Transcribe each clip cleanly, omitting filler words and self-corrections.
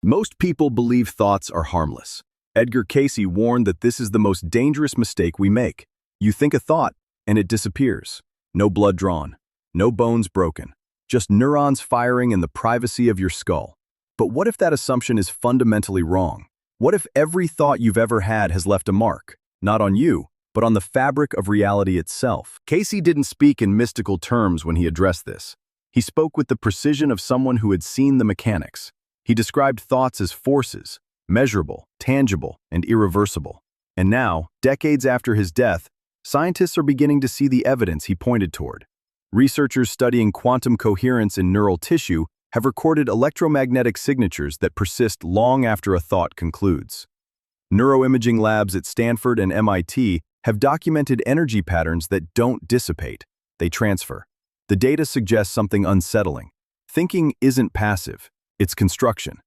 Most people believe thoughts are harmless. Edgar Cayce warned that this is the most dangerous mistake we make. You think a thought, and it disappears. No blood drawn, no bones broken, just neurons firing in the privacy of your skull. But what if that assumption is fundamentally wrong? What if every thought you've ever had has left a mark, not on you, but on the fabric of reality itself? Cayce didn't speak in mystical terms when he addressed this. He spoke with the precision of someone who had seen the mechanics. He described thoughts as forces, measurable, tangible, and irreversible. And now, decades after his death, scientists are beginning to see the evidence he pointed toward. Researchers studying quantum coherence in neural tissue have recorded electromagnetic signatures that persist long after a thought concludes. Neuroimaging labs at Stanford and MIT have documented energy patterns that don't dissipate, they transfer. The data suggests something unsettling. Thinking isn't passive. It's construction.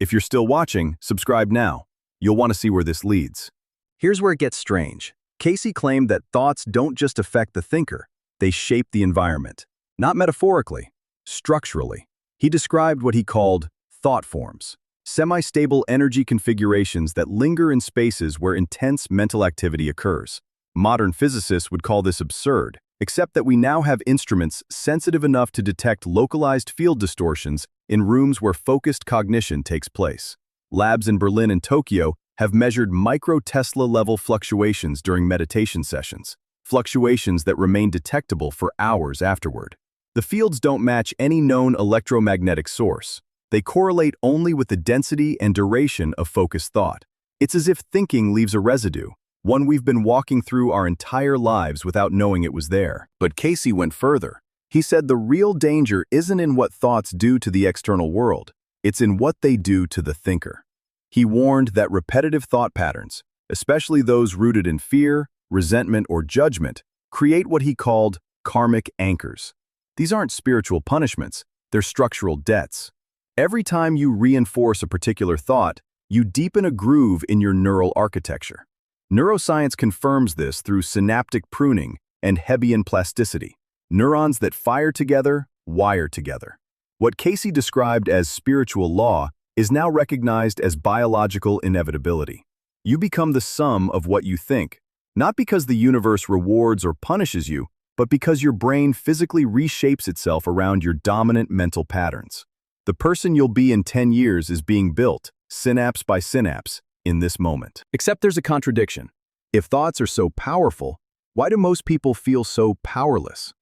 If you're still watching, subscribe now. You'll want to see where this leads. Here's where it gets strange. Cayce claimed that thoughts don't just affect the thinker, they shape the environment. Not metaphorically, structurally. He described what he called thought forms, semi-stable energy configurations that linger in spaces where intense mental activity occurs. Modern physicists would call this absurd, except that we now have instruments sensitive enough to detect localized field distortions in rooms where focused cognition takes place. Labs in Berlin and Tokyo have measured micro-Tesla-level fluctuations during meditation sessions, fluctuations that remain detectable for hours afterward. The fields don't match any known electromagnetic source. They correlate only with the density and duration of focused thought. It's as if thinking leaves a residue, one we've been walking through our entire lives without knowing it was there. But Cayce went further. He said the real danger isn't in what thoughts do to the external world, it's in what they do to the thinker. He warned that repetitive thought patterns, especially those rooted in fear, resentment, or judgment, create what he called karmic anchors. These aren't spiritual punishments, they're structural debts. Every time you reinforce a particular thought, you deepen a groove in your neural architecture. Neuroscience confirms this through synaptic pruning and Hebbian plasticity. Neurons that fire together, wire together. What Cayce described as spiritual law is now recognized as biological inevitability. You become the sum of what you think, not because the universe rewards or punishes you, but because your brain physically reshapes itself around your dominant mental patterns. The person you'll be in 10 years is being built, synapse by synapse, in this moment. Except there's a contradiction. If thoughts are so powerful, why do most people feel so powerless?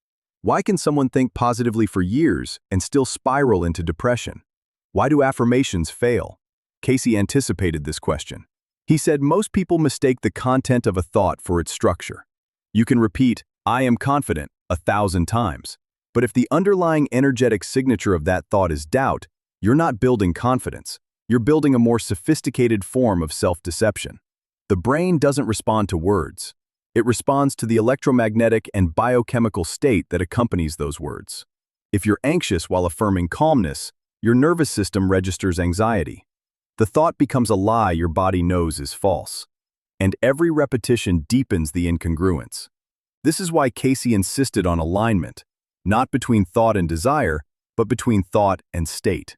Why can someone think positively for years and still spiral into depression? Why do affirmations fail? Cayce anticipated this question. He said most people mistake the content of a thought for its structure. You can repeat, "I am confident," 1,000 times. But if the underlying energetic signature of that thought is doubt, you're not building confidence. You're building a more sophisticated form of self-deception. The brain doesn't respond to words. It responds to the electromagnetic and biochemical state that accompanies those words. If you're anxious while affirming calmness, your nervous system registers anxiety. The thought becomes a lie your body knows is false. And every repetition deepens the incongruence. This is why Cayce insisted on alignment, not between thought and desire, but between thought and state.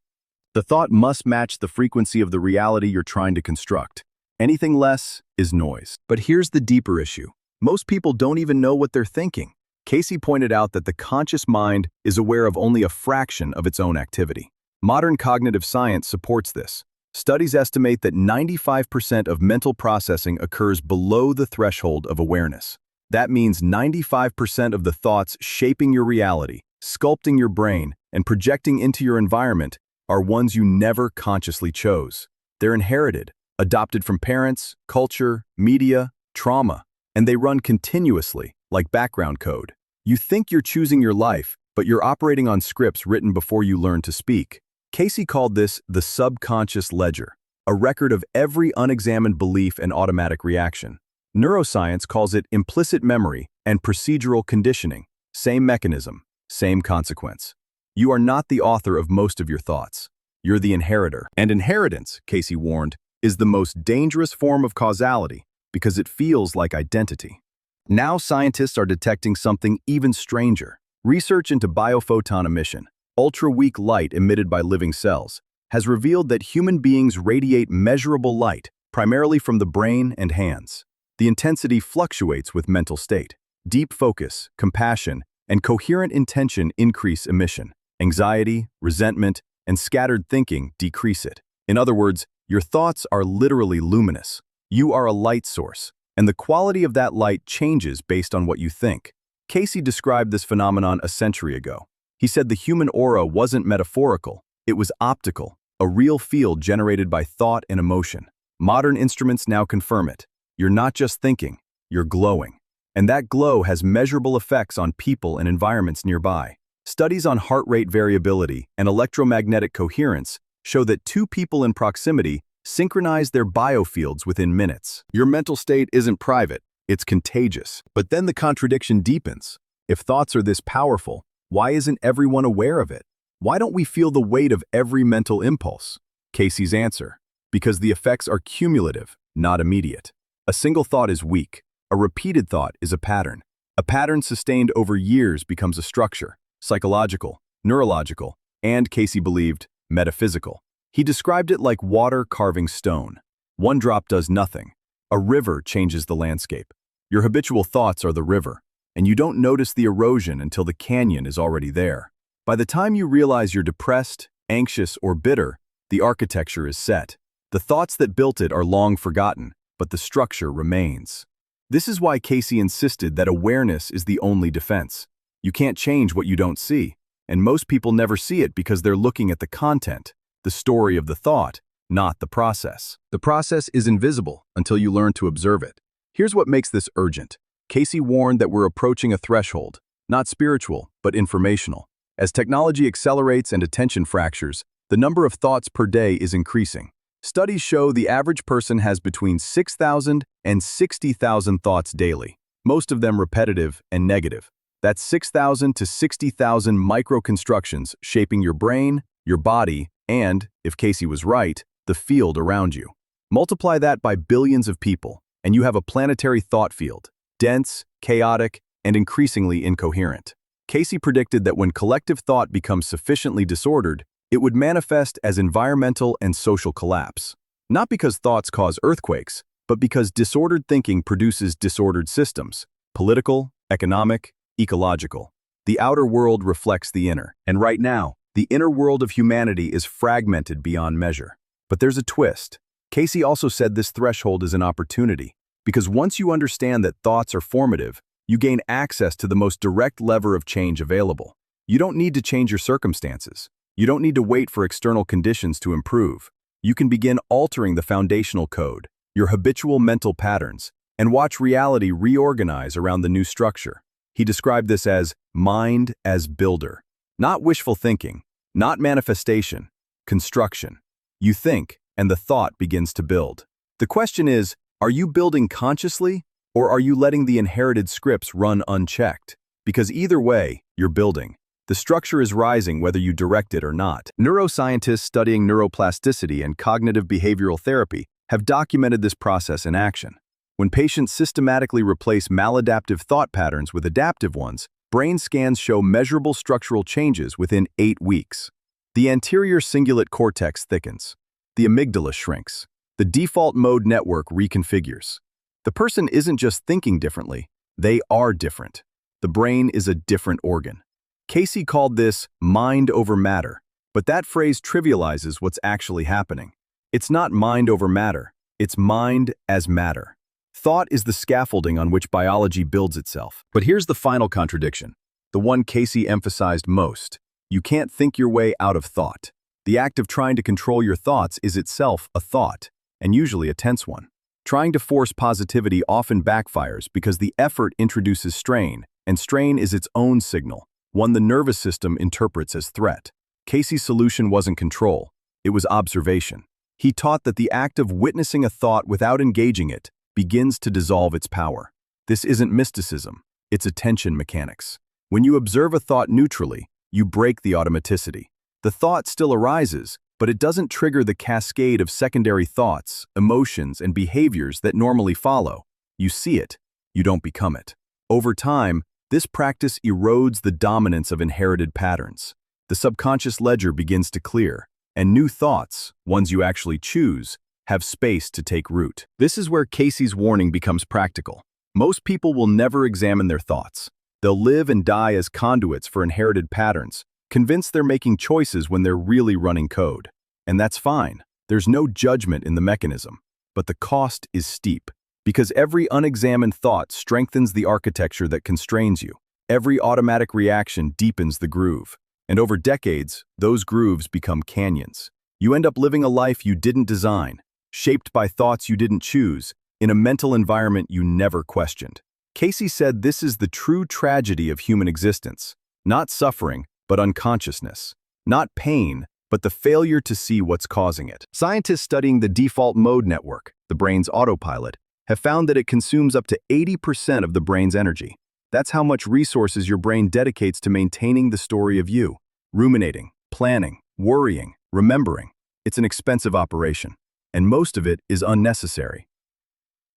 The thought must match the frequency of the reality you're trying to construct. Anything less is noise. But here's the deeper issue. Most people don't even know what they're thinking. Cayce pointed out that the conscious mind is aware of only a fraction of its own activity. Modern cognitive science supports this. Studies estimate that 95% of mental processing occurs below the threshold of awareness. That means 95% of the thoughts shaping your reality, sculpting your brain, and projecting into your environment are ones you never consciously chose. They're inherited, adopted from parents, culture, media, trauma, and they run continuously, like background code. You think you're choosing your life, but you're operating on scripts written before you learn to speak. Cayce called this the subconscious ledger, a record of every unexamined belief and automatic reaction. Neuroscience calls it implicit memory and procedural conditioning. Same mechanism, same consequence. You are not the author of most of your thoughts. You're the inheritor. And inheritance, Cayce warned, is the most dangerous form of causality because it feels like identity. Now scientists are detecting something even stranger. Research into biophoton emission, ultra-weak light emitted by living cells, has revealed that human beings radiate measurable light, primarily from the brain and hands. The intensity fluctuates with mental state. Deep focus, compassion, and coherent intention increase emission. Anxiety, resentment, and scattered thinking decrease it. In other words, your thoughts are literally luminous. You are a light source, and the quality of that light changes based on what you think. Casey described this phenomenon a century ago. He said the human aura wasn't metaphorical, it was optical, a real field generated by thought and emotion. Modern instruments now confirm it. You're not just thinking, you're glowing. And that glow has measurable effects on people and environments nearby. Studies on heart rate variability and electromagnetic coherence show that two people in proximity synchronize their biofields within minutes. Your mental state isn't private, it's contagious. But then the contradiction deepens. If thoughts are this powerful, why isn't everyone aware of it? Why don't we feel the weight of every mental impulse? Casey's answer: because the effects are cumulative, not immediate. A single thought is weak. A repeated thought is a pattern. A pattern sustained over years becomes a structure, psychological, neurological, and, Casey believed, metaphysical. He described it like water carving stone. One drop does nothing. A river changes the landscape. Your habitual thoughts are the river, and you don't notice the erosion until the canyon is already there. By the time you realize you're depressed, anxious, or bitter, the architecture is set. The thoughts that built it are long forgotten, but the structure remains. This is why Casey insisted that awareness is the only defense. You can't change what you don't see, and most people never see it because they're looking at the content, the story of the thought, not the process. The process is invisible until you learn to observe it. Here's what makes this urgent. Casey warned that we're approaching a threshold, not spiritual, but informational. As technology accelerates and attention fractures, the number of thoughts per day is increasing. Studies show the average person has between 6,000 and 60,000 thoughts daily, most of them repetitive and negative. That's 6,000 to 60,000 micro-constructions shaping your brain, your body, and, if Casey was right, the field around you. Multiply that by billions of people, and you have a planetary thought field, dense, chaotic, and increasingly incoherent. Casey predicted that when collective thought becomes sufficiently disordered, it would manifest as environmental and social collapse. Not because thoughts cause earthquakes, but because disordered thinking produces disordered systems, political, economic, ecological. The outer world reflects the inner, and right now, the inner world of humanity is fragmented beyond measure. But there's a twist. Casey also said this threshold is an opportunity, because once you understand that thoughts are formative, you gain access to the most direct lever of change available. You don't need to change your circumstances. You don't need to wait for external conditions to improve. You can begin altering the foundational code, your habitual mental patterns, and watch reality reorganize around the new structure. He described this as mind as builder. Not wishful thinking, not manifestation, construction. You think, and the thought begins to build. The question is, are you building consciously, or are you letting the inherited scripts run unchecked? Because either way, you're building. The structure is rising whether you direct it or not. Neuroscientists studying neuroplasticity and cognitive behavioral therapy have documented this process in action. When patients systematically replace maladaptive thought patterns with adaptive ones, brain scans show measurable structural changes within 8 weeks. The anterior cingulate cortex thickens. The amygdala shrinks. The default mode network reconfigures. The person isn't just thinking differently, they are different. The brain is a different organ. Casey called this mind over matter, but that phrase trivializes what's actually happening. It's not mind over matter, it's mind as matter. Thought is the scaffolding on which biology builds itself. But here's the final contradiction, the one Casey emphasized most. You can't think your way out of thought. The act of trying to control your thoughts is itself a thought, and usually a tense one. Trying to force positivity often backfires because the effort introduces strain, and strain is its own signal, one the nervous system interprets as threat. Casey's solution wasn't control, it was observation. He taught that the act of witnessing a thought without engaging it begins to dissolve its power. This isn't mysticism, it's attention mechanics. When you observe a thought neutrally, you break the automaticity. The thought still arises, but it doesn't trigger the cascade of secondary thoughts, emotions, and behaviors that normally follow. You see it, you don't become it. Over time, this practice erodes the dominance of inherited patterns. The subconscious ledger begins to clear, and new thoughts, ones you actually choose, have space to take root. This is where Casey's warning becomes practical. Most people will never examine their thoughts. They'll live and die as conduits for inherited patterns, convinced they're making choices when they're really running code. And that's fine. There's no judgment in the mechanism. But the cost is steep, because every unexamined thought strengthens the architecture that constrains you. Every automatic reaction deepens the groove. And over decades, those grooves become canyons. You end up living a life you didn't design, shaped by thoughts you didn't choose, in a mental environment you never questioned. Casey said this is the true tragedy of human existence. Not suffering, but unconsciousness. Not pain, but the failure to see what's causing it. Scientists studying the default mode network, the brain's autopilot, have found that it consumes up to 80% of the brain's energy. That's how much resources your brain dedicates to maintaining the story of you. Ruminating, planning, worrying, remembering. It's an expensive operation, and most of it is unnecessary.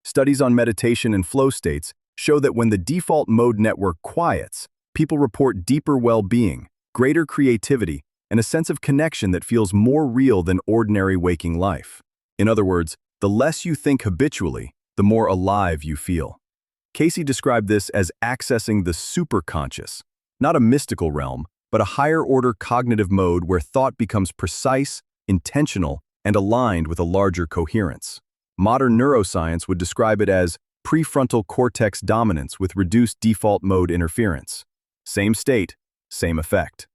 Studies on meditation and flow states show that when the default mode network quiets, people report deeper well-being, greater creativity, and a sense of connection that feels more real than ordinary waking life. In other words, the less you think habitually, the more alive you feel. Casey described this as accessing the superconscious, not a mystical realm, but a higher-order cognitive mode where thought becomes precise, intentional, and aligned with a larger coherence. Modern neuroscience would describe it as prefrontal cortex dominance with reduced default mode interference. Same state, same effect.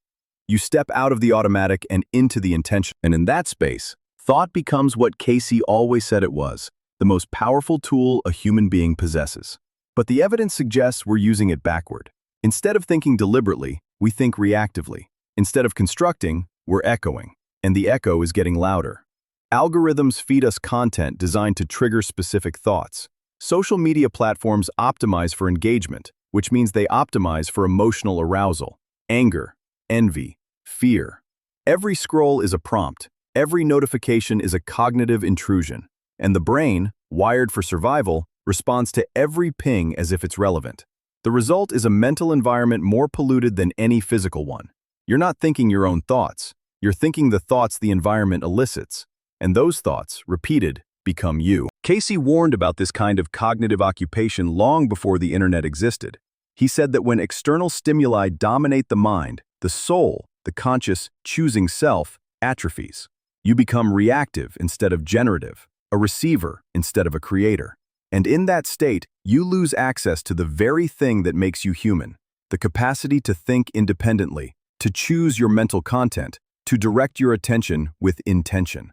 You step out of the automatic and into the intention. And in that space, thought becomes what Casey always said it was, the most powerful tool a human being possesses. But the evidence suggests we're using it backward. Instead of thinking deliberately, we think reactively. Instead of constructing, we're echoing. And the echo is getting louder. Algorithms feed us content designed to trigger specific thoughts. Social media platforms optimize for engagement, which means they optimize for emotional arousal, anger, envy, fear. Every scroll is a prompt. Every notification is a cognitive intrusion. And the brain, wired for survival, responds to every ping as if it's relevant. The result is a mental environment more polluted than any physical one. You're not thinking your own thoughts. You're thinking the thoughts the environment elicits. And those thoughts, repeated, become you. Casey warned about this kind of cognitive occupation long before the internet existed. He said that when external stimuli dominate the mind, the soul, the conscious, choosing self, atrophies. You become reactive instead of generative, a receiver instead of a creator. And in that state, you lose access to the very thing that makes you human, the capacity to think independently, to choose your mental content, to direct your attention with intention.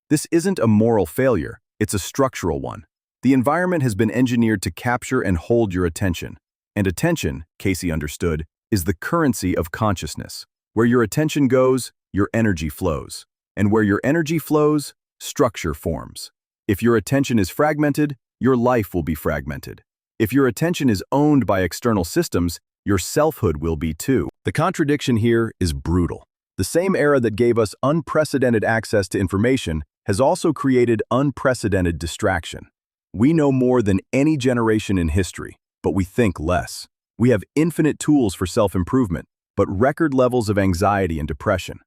This isn't a moral failure, it's a structural one. The environment has been engineered to capture and hold your attention. And attention, Casey understood, is the currency of consciousness. Where your attention goes, your energy flows. And where your energy flows, structure forms. If your attention is fragmented, your life will be fragmented. If your attention is owned by external systems, your selfhood will be too. The contradiction here is brutal. The same era that gave us unprecedented access to information has also created unprecedented distraction. We know more than any generation in history, but we think less. We have infinite tools for self-improvement, but record levels of anxiety and depression.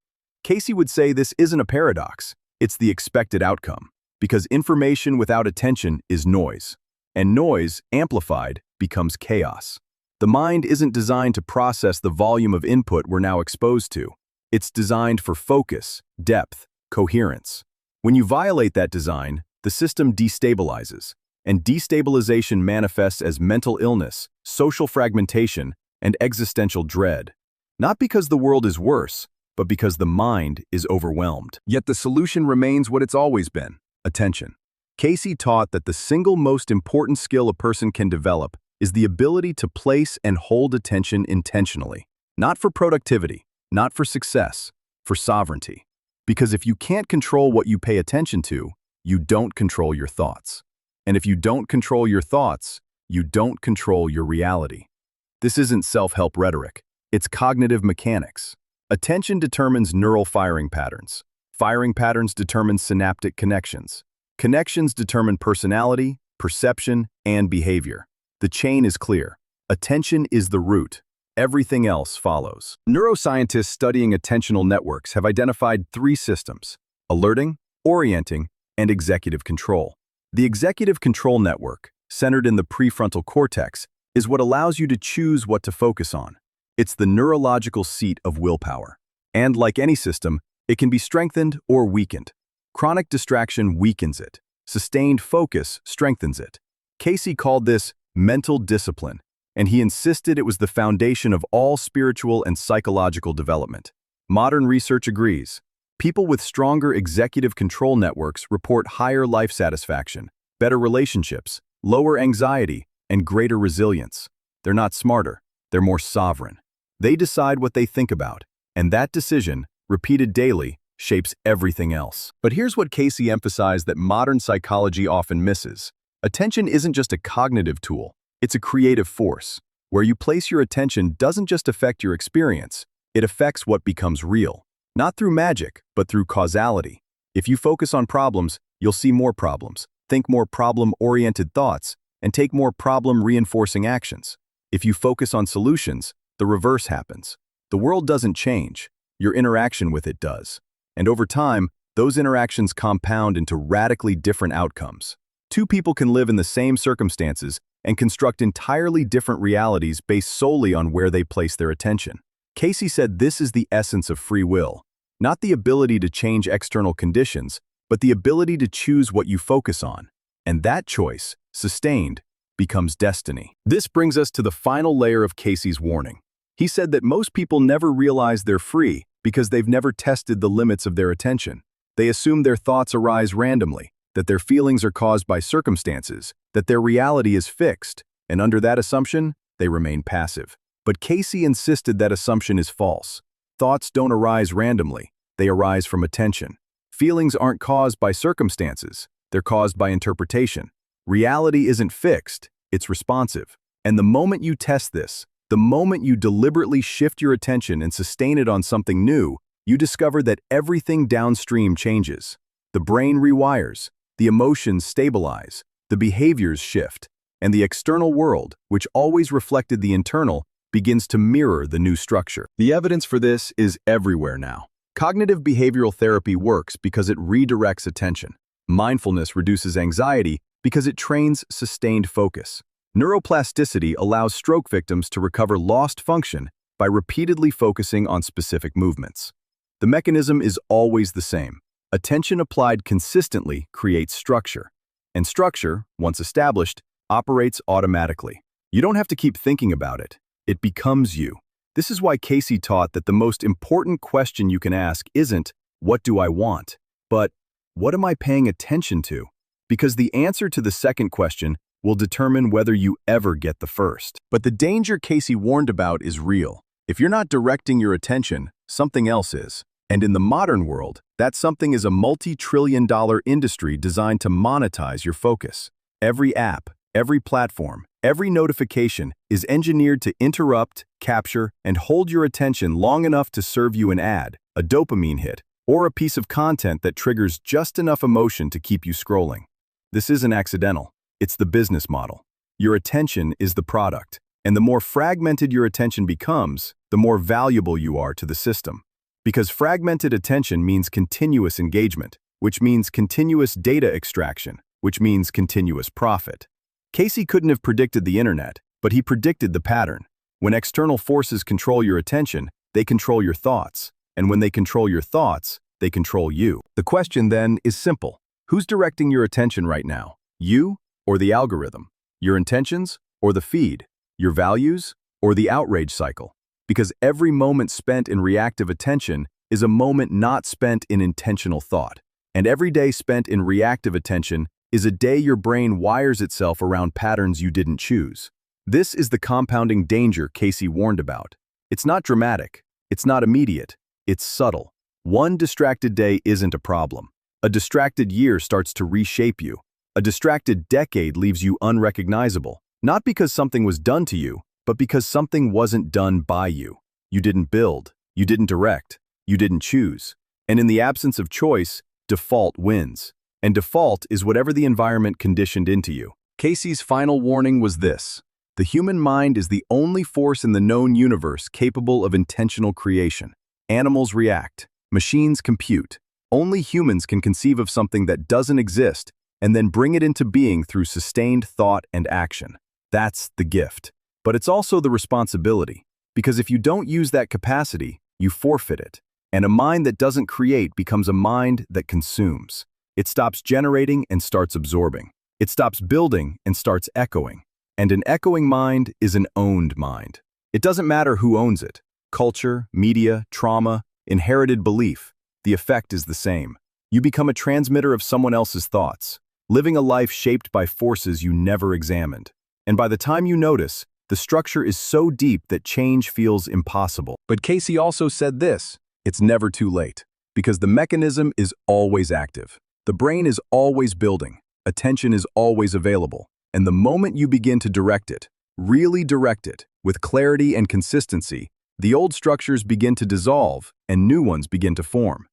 Casey would say this isn't a paradox, it's the expected outcome, because information without attention is noise, and noise, amplified, becomes chaos. The mind isn't designed to process the volume of input we're now exposed to. It's designed for focus, depth, coherence. When you violate that design, the system destabilizes, and destabilization manifests as mental illness, social fragmentation, and existential dread. Not because the world is worse, but because the mind is overwhelmed. Yet the solution remains what it's always been: attention. Casey taught that the single most important skill a person can develop is the ability to place and hold attention intentionally. Not for productivity, not for success, for sovereignty. Because if you can't control what you pay attention to, you don't control your thoughts. And if you don't control your thoughts, you don't control your reality. This isn't self-help rhetoric. It's cognitive mechanics. Attention determines neural firing patterns. Firing patterns determine synaptic connections. Connections determine personality, perception, and behavior. The chain is clear. Attention is the root. Everything else follows. Neuroscientists studying attentional networks have identified three systems: alerting, orienting, and executive control. The executive control network, centered in the prefrontal cortex, is what allows you to choose what to focus on. It's the neurological seat of willpower. And like any system, it can be strengthened or weakened. Chronic distraction weakens it. Sustained focus strengthens it. Casey called this mental discipline, and he insisted it was the foundation of all spiritual and psychological development. Modern research agrees. People with stronger executive control networks report higher life satisfaction, better relationships, lower anxiety, and greater resilience. They're not smarter, they're more sovereign. They decide what they think about, and that decision, repeated daily, shapes everything else. But here's what Casey emphasized that modern psychology often misses. Attention isn't just a cognitive tool, it's a creative force. Where you place your attention doesn't just affect your experience, it affects what becomes real. Not through magic, but through causality. If you focus on problems, you'll see more problems, think more problem-oriented thoughts, and take more problem-reinforcing actions. If you focus on solutions, the reverse happens. The world doesn't change, your interaction with it does. And over time, those interactions compound into radically different outcomes. Two people can live in the same circumstances and construct entirely different realities based solely on where they place their attention. Casey said this is the essence of free will, not the ability to change external conditions, but the ability to choose what you focus on. And that choice, sustained, becomes destiny. This brings us to the final layer of Casey's warning. He said that most people never realize they're free because they've never tested the limits of their attention. They assume their thoughts arise randomly, that their feelings are caused by circumstances, that their reality is fixed, and under that assumption, they remain passive. But Casey insisted that assumption is false. Thoughts don't arise randomly, they arise from attention. Feelings aren't caused by circumstances, they're caused by interpretation. Reality isn't fixed, it's responsive. And the moment you test this, the moment you deliberately shift your attention and sustain it on something new, you discover that everything downstream changes. The brain rewires, the emotions stabilize, the behaviors shift, and the external world, which always reflected the internal, begins to mirror the new structure. The evidence for this is everywhere now. Cognitive behavioral therapy works because it redirects attention. Mindfulness reduces anxiety because it trains sustained focus. Neuroplasticity allows stroke victims to recover lost function by repeatedly focusing on specific movements. The mechanism is always the same. Attention applied consistently creates structure. And structure, once established, operates automatically. You don't have to keep thinking about it. It becomes you. This is why Casey taught that the most important question you can ask isn't, "What do I want?" but, "What am I paying attention to?" Because the answer to the second question will determine whether you ever get the first. But the danger Casey warned about is real. If you're not directing your attention, something else is. And in the modern world, that something is a multi-trillion-dollar industry designed to monetize your focus. Every app, every platform, every notification is engineered to interrupt, capture, and hold your attention long enough to serve you an ad, a dopamine hit, or a piece of content that triggers just enough emotion to keep you scrolling. This isn't accidental. It's the business model. Your attention is the product, and the more fragmented your attention becomes, the more valuable you are to the system. Because fragmented attention means continuous engagement, which means continuous data extraction, which means continuous profit. Casey couldn't have predicted the internet, but he predicted the pattern. When external forces control your attention, they control your thoughts. And when they control your thoughts, they control you. The question then is simple. Who's directing your attention right now? You or the algorithm? Your intentions or the feed? Your values or the outrage cycle? Because every moment spent in reactive attention is a moment not spent in intentional thought. And every day spent in reactive attention is a day your brain wires itself around patterns you didn't choose. This is the compounding danger Casey warned about. It's not dramatic. It's not immediate. It's subtle. One distracted day isn't a problem. A distracted year starts to reshape you. A distracted decade leaves you unrecognizable, not because something was done to you, but because something wasn't done by you. You didn't build. You didn't direct. You didn't choose. And in the absence of choice, default wins. And default is whatever the environment conditioned into you. Casey's final warning was this: The human mind is the only force in the known universe capable of intentional creation. Animals react. Machines compute. Only humans can conceive of something that doesn't exist and then bring it into being through sustained thought and action. That's the gift. But it's also the responsibility, because if you don't use that capacity, you forfeit it. And a mind that doesn't create becomes a mind that consumes. It stops generating and starts absorbing. It stops building and starts echoing. And an echoing mind is an owned mind. It doesn't matter who owns it. Culture, media, trauma, inherited belief. The effect is the same. You become a transmitter of someone else's thoughts, living a life shaped by forces you never examined. And by the time you notice, the structure is so deep that change feels impossible. But Casey also said this: it's never too late, because the mechanism is always active. The brain is always building, attention is always available, and the moment you begin to direct it, really direct it, with clarity and consistency, the old structures begin to dissolve and new ones begin to form.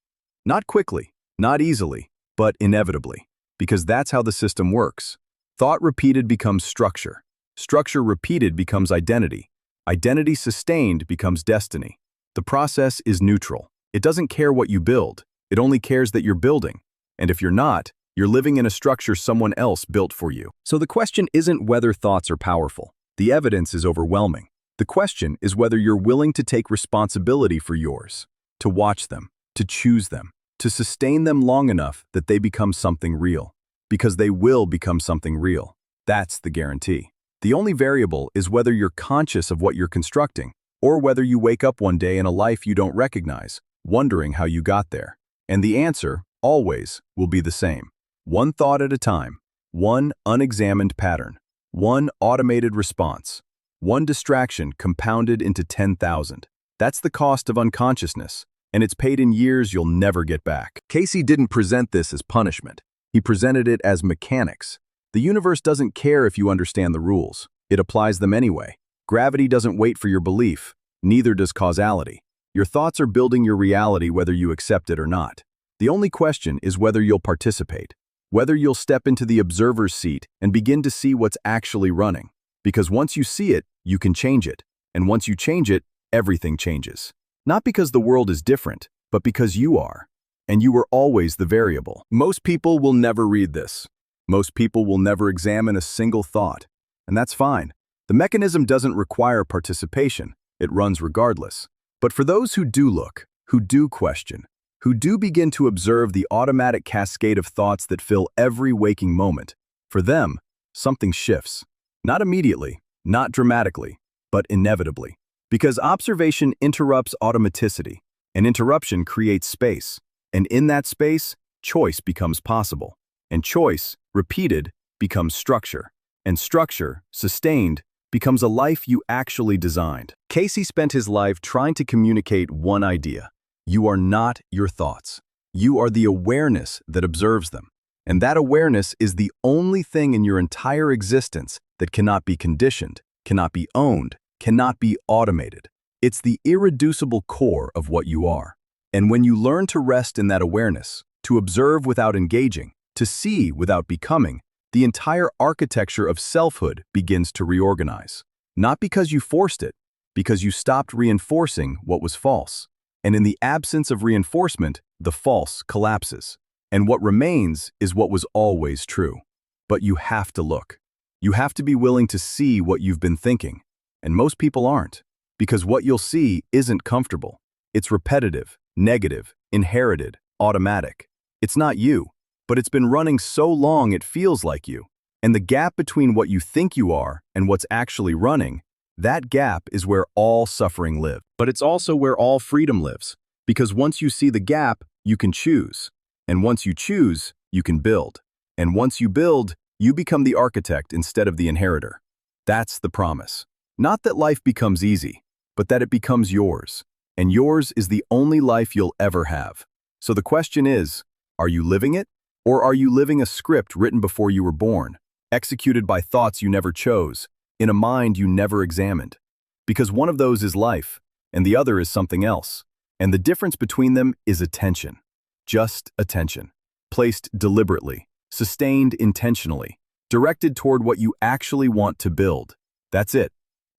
Not quickly, not easily, but inevitably, because that's how the system works. Thought repeated becomes structure. Structure repeated becomes identity. Identity sustained becomes destiny. The process is neutral. It doesn't care what you build. It only cares that you're building. And if you're not, you're living in a structure someone else built for you. So the question isn't whether thoughts are powerful. The evidence is overwhelming. The question is whether you're willing to take responsibility for yours, to watch them, to choose them, to sustain them long enough that they become something real. Because they will become something real. That's the guarantee. The only variable is whether you're conscious of what you're constructing, or whether you wake up one day in a life you don't recognize, wondering how you got there. And the answer, always, will be the same. One thought at a time, one unexamined pattern, one automated response, one distraction compounded into 10,000. That's the cost of unconsciousness, and it's paid in years you'll never get back. Casey didn't present this as punishment. He presented it as mechanics. The universe doesn't care if you understand the rules. It applies them anyway. Gravity doesn't wait for your belief. Neither does causality. Your thoughts are building your reality whether you accept it or not. The only question is whether you'll participate, whether you'll step into the observer's seat and begin to see what's actually running. Because once you see it, you can change it. And once you change it, everything changes. Not because the world is different, but because you are. And you are always the variable. Most people will never read this. Most people will never examine a single thought. And that's fine. The mechanism doesn't require participation. It runs regardless. But for those who do look, who do question, who do begin to observe the automatic cascade of thoughts that fill every waking moment, for them, something shifts. Not immediately, not dramatically, but inevitably. Because observation interrupts automaticity, and interruption creates space. And in that space, choice becomes possible. And choice, repeated, becomes structure. And structure, sustained, becomes a life you actually designed. Casey spent his life trying to communicate one idea. You are not your thoughts. You are the awareness that observes them. And that awareness is the only thing in your entire existence that cannot be conditioned, cannot be owned, cannot be automated. It's the irreducible core of what you are. And when you learn to rest in that awareness, to observe without engaging, to see without becoming, the entire architecture of selfhood begins to reorganize. Not because you forced it, because you stopped reinforcing what was false. And in the absence of reinforcement, the false collapses. And what remains is what was always true. But you have to look. You have to be willing to see what you've been thinking. And most people aren't. Because what you'll see isn't comfortable. It's repetitive, negative, inherited, automatic. It's not you, but it's been running so long it feels like you. And the gap between what you think you are and what's actually running, that gap is where all suffering lives. But it's also where all freedom lives. Because once you see the gap, you can choose. And once you choose, you can build. And once you build, you become the architect instead of the inheritor. That's the promise. Not that life becomes easy, but that it becomes yours. And yours is the only life you'll ever have. So the question is, are you living it? Or are you living a script written before you were born, executed by thoughts you never chose, in a mind you never examined? Because one of those is life, and the other is something else. And the difference between them is attention. Just attention. Placed deliberately, sustained intentionally, directed toward what you actually want to build. That's it.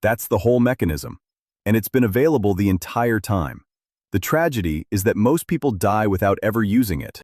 That's the whole mechanism. And it's been available the entire time. The tragedy is that most people die without ever using it.